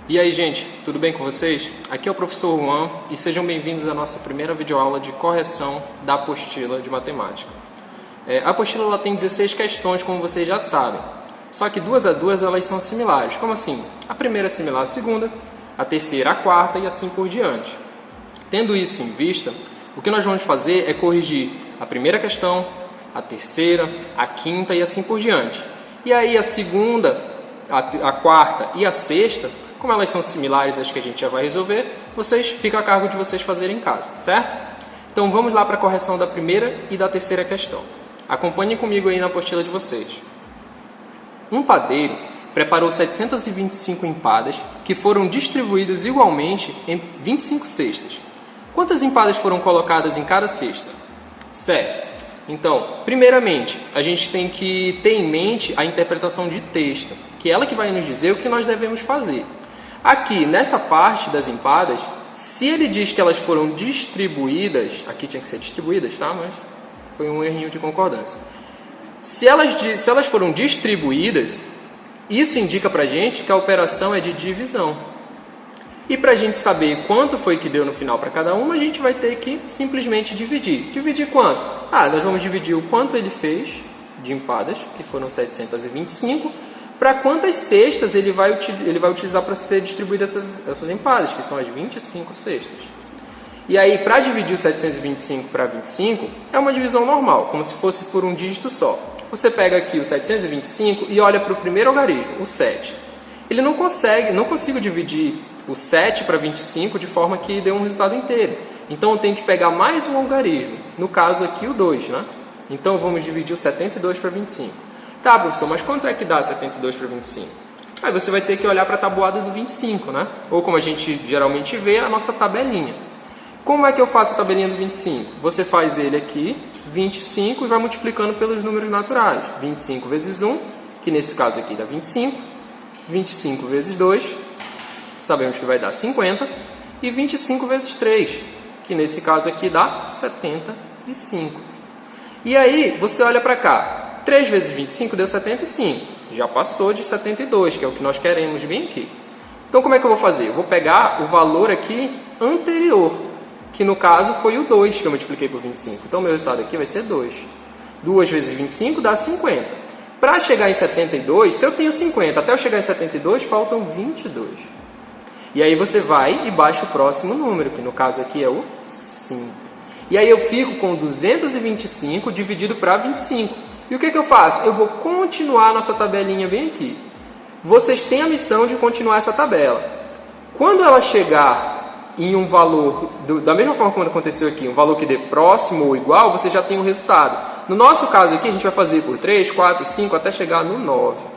E aí, gente, tudo bem com vocês? Aqui é o professor Juan e sejam bem-vindos à nossa primeira videoaula de correção da apostila de matemática. A apostila ela tem 16 questões, como vocês já sabem, só que duas a duas elas são similares. Como assim? A primeira é similar à segunda, a terceira à quarta e assim por diante. Tendo isso em vista, o que nós vamos fazer é corrigir a primeira questão, a terceira, a quinta e assim por diante. E aí a segunda, a quarta e a sexta, como elas são similares às que a gente já vai resolver, fica a cargo de vocês fazerem em casa, certo? Então vamos lá para a correção da primeira e da terceira questão. Acompanhem comigo aí na apostila de vocês. Um padeiro preparou 725 empadas que foram distribuídas igualmente em 25 cestas. Quantas empadas foram colocadas em cada cesta? Certo. Então, primeiramente, a gente tem que ter em mente a interpretação de texto, que é ela que vai nos dizer o que nós devemos fazer. Aqui, nessa parte das empadas, se ele diz que elas foram distribuídas, aqui tinha que ser distribuídas, tá? Mas foi um errinho de concordância. Se elas foram distribuídas, isso indica pra gente que a operação é de divisão. E para a gente saber quanto foi que deu no final para cada uma, a gente vai ter que simplesmente dividir. Dividir quanto? Nós vamos dividir o quanto ele fez de empadas, que foram 725, para quantas cestas ele vai utilizar para ser distribuídas essas empadas, que são as 25 cestas. E aí, para dividir o 725 para 25, é uma divisão normal, como se fosse por um dígito só. Você pega aqui o 725 e olha para o primeiro algarismo, o 7. Ele não consigo dividir o 7 para 25 de forma que dê um resultado inteiro. Então eu tenho que pegar mais um algarismo, no caso aqui o 2, né? Então vamos dividir o 72 para 25. Tá, professor, mas quanto é que dá 72 para 25? Aí você vai ter que olhar para a tabuada do 25, né? Ou como a gente geralmente vê, a nossa tabelinha. Como é que eu faço a tabelinha do 25? Você faz ele aqui, 25, e vai multiplicando pelos números naturais. 25 vezes 1, que nesse caso aqui dá 25. 25 vezes 2... sabemos que vai dar 50, e 25 vezes 3, que nesse caso aqui dá 75. E aí, você olha para cá, 3 vezes 25 deu 75, já passou de 72, que é o que nós queremos bem aqui. Então, como é que eu vou fazer? Eu vou pegar o valor aqui anterior, que no caso foi o 2, que eu multipliquei por 25. Então, o meu resultado aqui vai ser 2. 2 vezes 25 dá 50. Para chegar em 72, se eu tenho 50, até eu chegar em 72, faltam 22. E aí você vai e baixa o próximo número, que no caso aqui é o 5. E aí eu fico com 225 dividido para 25. E o que eu faço? Eu vou continuar a nossa tabelinha bem aqui. Vocês têm a missão de continuar essa tabela. Quando ela chegar em um valor, da mesma forma como aconteceu aqui, um valor que dê próximo ou igual, você já tem um resultado. No nosso caso aqui, a gente vai fazer por 3, 4, 5, até chegar no 9.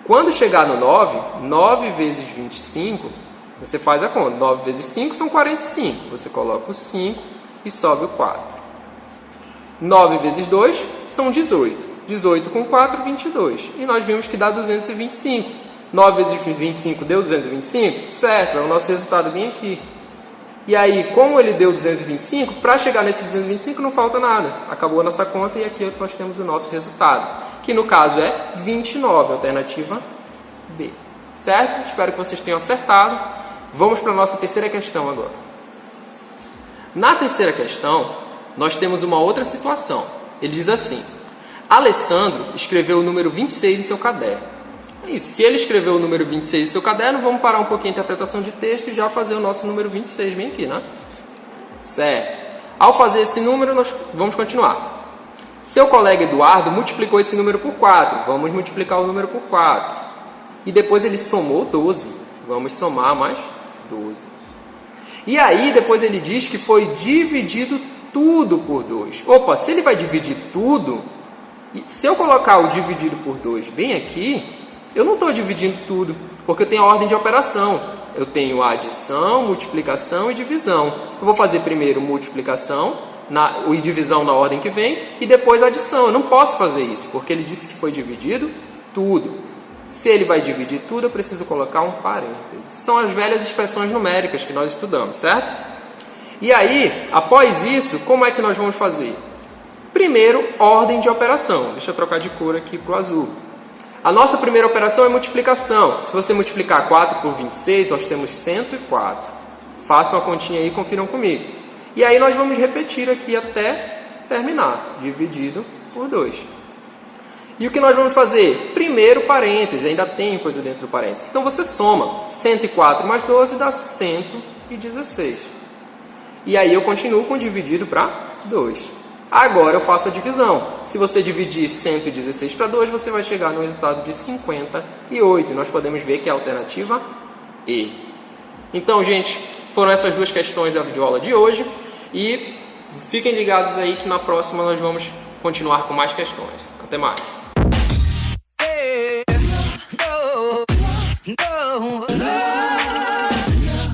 Quando chegar no 9, 9 vezes 25, você faz a conta. 9 vezes 5 são 45. Você coloca o 5 e sobe o 4. 9 vezes 2 são 18. 18 com 4, 22. E nós vimos que dá 225. 9 vezes 25 deu 225? Certo, é o nosso resultado bem aqui. E aí, como ele deu 225, para chegar nesse 225 não falta nada. Acabou a nossa conta e aqui nós temos o nosso resultado, que no caso é 29, alternativa B. Certo? Espero que vocês tenham acertado. Vamos para a nossa terceira questão agora. Na terceira questão, nós temos uma outra situação. Ele diz assim: Alessandro escreveu o número 26 em seu caderno. E se ele escreveu o número 26 em seu caderno, vamos parar um pouquinho a interpretação de texto e já fazer o nosso número 26 bem aqui, né? Certo. Ao fazer esse número, nós vamos continuar. Seu colega Eduardo multiplicou esse número por 4. Vamos multiplicar o número por 4. E depois ele somou 12. Vamos somar mais 12. E aí, depois ele diz que foi dividido tudo por 2. Opa, se ele vai dividir tudo, se eu colocar o dividido por 2 bem aqui, eu não estou dividindo tudo, porque eu tenho a ordem de operação. Eu tenho a adição, multiplicação e divisão. Eu vou fazer primeiro multiplicação e divisão na ordem que vem, e depois adição. Eu não posso fazer isso, porque ele disse que foi dividido tudo. Se ele vai dividir tudo, eu preciso colocar um parêntese. São as velhas expressões numéricas que nós estudamos, certo? E aí, após isso, como é que nós vamos fazer? Primeiro, ordem de operação. Deixa eu trocar de cor aqui para o azul. A nossa primeira operação é multiplicação. Se você multiplicar 4 por 26, nós temos 104. Façam a continha aí e confiram comigo. E aí nós vamos repetir aqui até terminar, dividido por 2. E o que nós vamos fazer? Primeiro parênteses, ainda tem coisa dentro do parênteses. Então você soma 104 mais 12 dá 116. E aí eu continuo com dividido para 2. Agora eu faço a divisão. Se você dividir 116 para 2, você vai chegar no resultado de 58. E nós podemos ver que é a alternativa E. Então, gente, foram essas duas questões da videoaula de hoje. E fiquem ligados aí que na próxima nós vamos continuar com mais questões. Até mais!